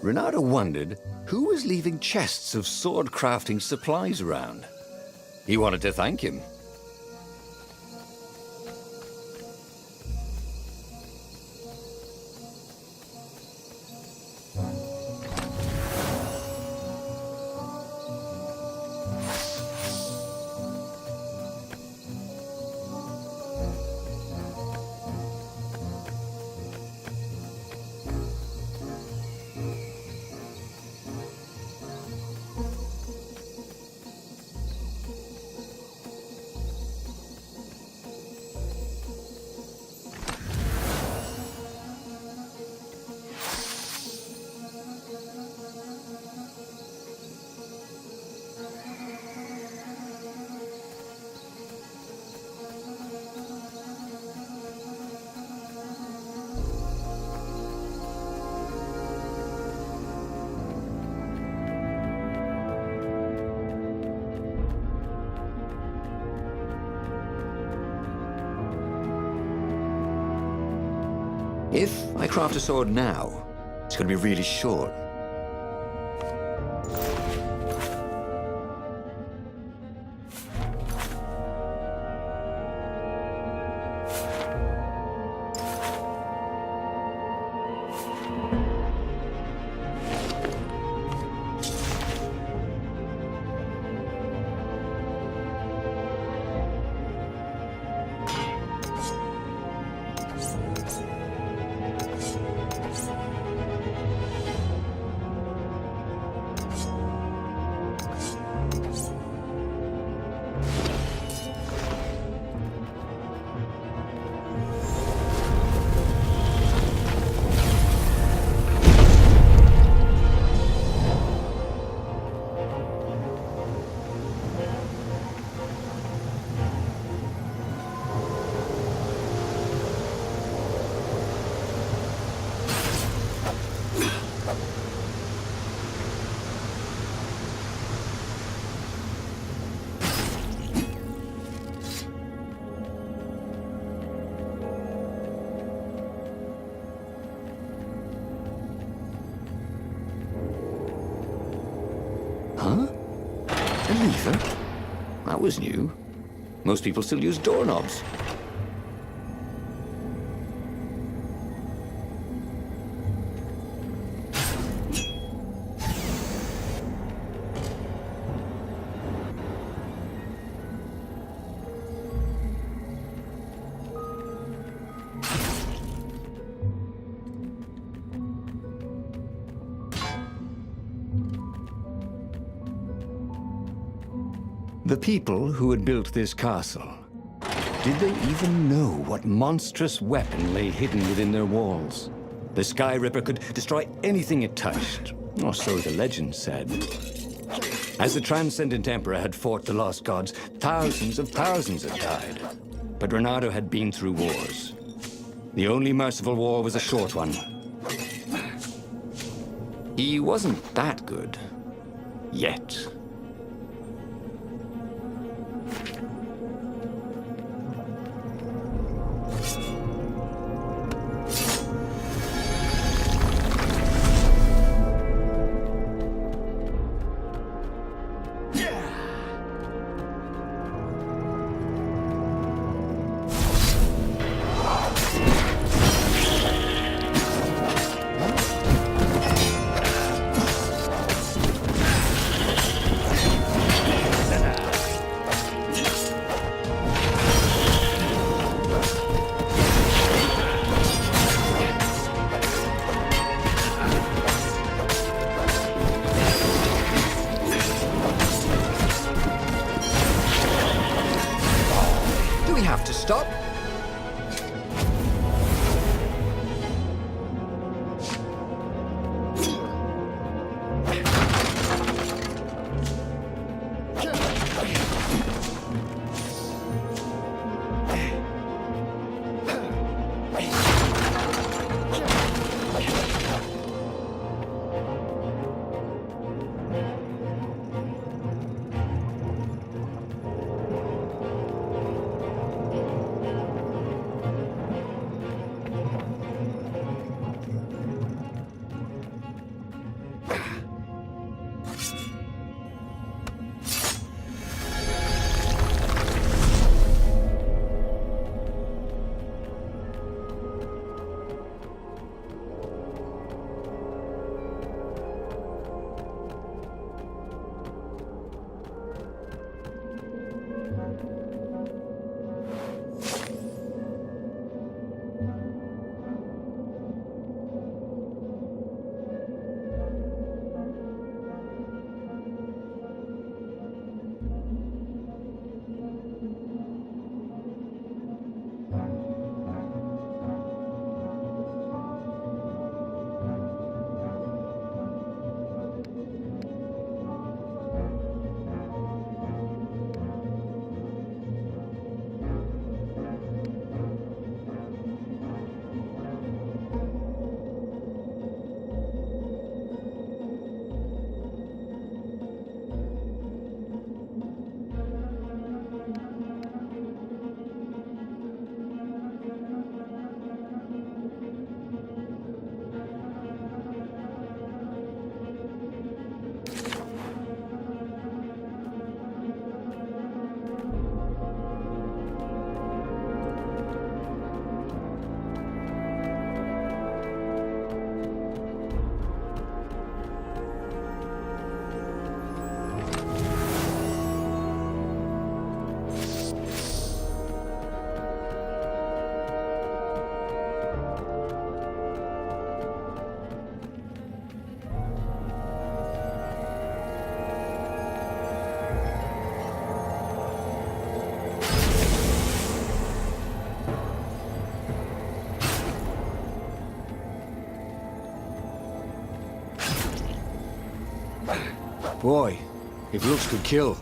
Renato wondered who was leaving chests of sword-crafting supplies around. He wanted to thank him. If I craft a sword now, it's going to be really short. Huh? A lever? That was new. Most people still use doorknobs. The people who had built this castle, did they even know what monstrous weapon lay hidden within their walls? The Sky Ripper could destroy anything it touched, or so the legend said. As the Transcendent Emperor had fought the Lost Gods, thousands had died. But Renato had been through wars. The only merciful war was a short one. He wasn't that good. Yet. Boy, if looks could kill.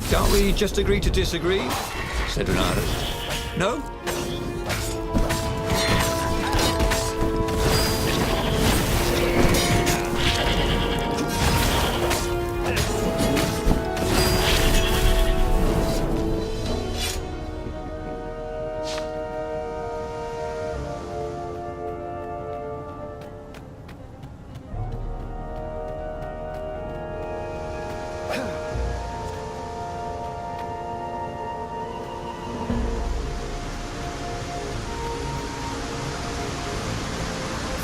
Can't we just agree to disagree? Said Renato. No?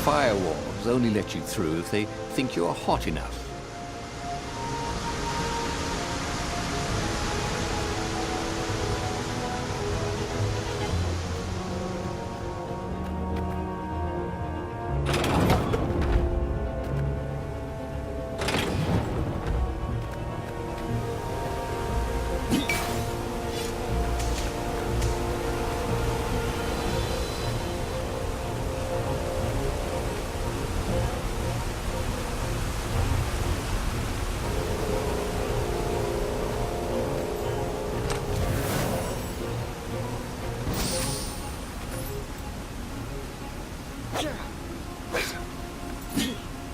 Firewalls only let you through if they think you're hot enough.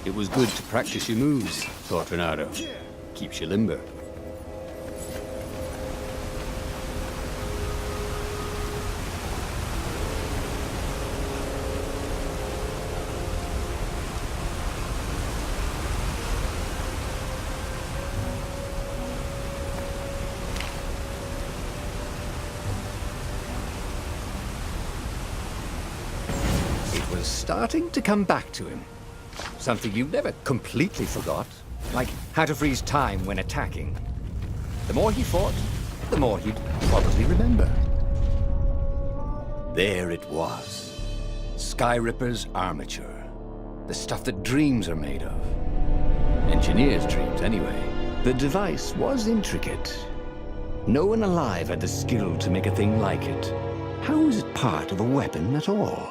It was good to practice your moves, thought Renato. Keeps you limber. It was starting to come back to him. Something you never completely forgot, like how to freeze time when attacking. The more he fought, the more he'd probably remember. There it was. Skyripper's armature. The stuff that dreams are made of. Engineers' dreams, anyway. The device was intricate. No one alive had the skill to make a thing like it. How was it part of a weapon at all?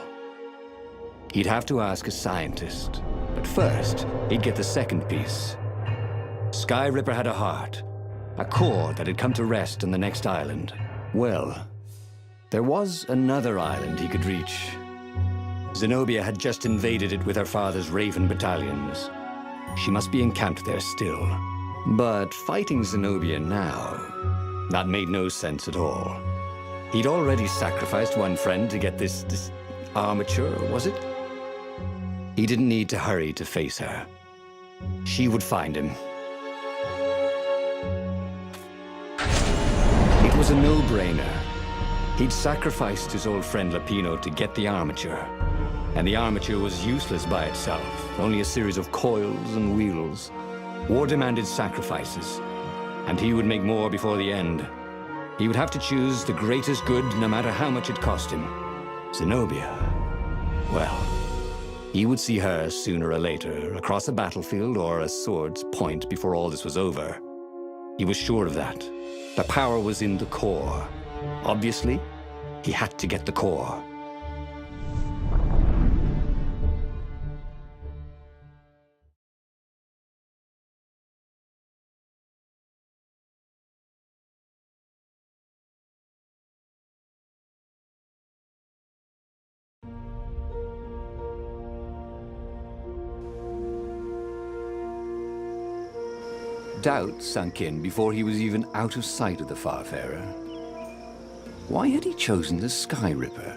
He'd have to ask a scientist. But first, he'd get the second piece. Skyripper had a heart, a core that had come to rest on the next island. Well, there was another island he could reach. Zenobia had just invaded it with her father's Raven battalions. She must be encamped there still. But fighting Zenobia now, that made no sense at all. He'd already sacrificed one friend to get this armature, was it? He didn't need to hurry to face her. She would find him. It was a no-brainer. He'd sacrificed his old friend Lapino to get the armature. And the armature was useless by itself, only a series of coils and wheels. War demanded sacrifices, and he would make more before the end. He would have to choose the greatest good no matter how much it cost him. Zenobia. Well, he would see her sooner or later, across a battlefield or a sword's point before all this was over. He was sure of that. The power was in the core. Obviously, he had to get the core. Doubt sunk in before he was even out of sight of the Farfarer. Why had he chosen the Skyripper?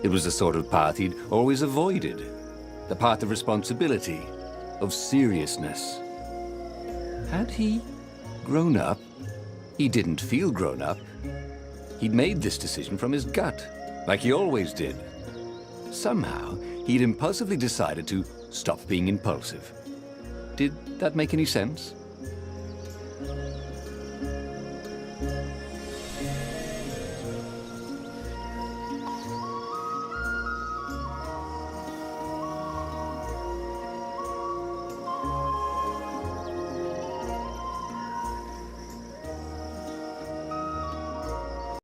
It was the sort of path he'd always avoided. the path of responsibility, of seriousness. Had he grown up? He didn't feel grown up. He'd made this decision from his gut, like he always did. Somehow, he'd impulsively decided to stop being impulsive. Did that make any sense?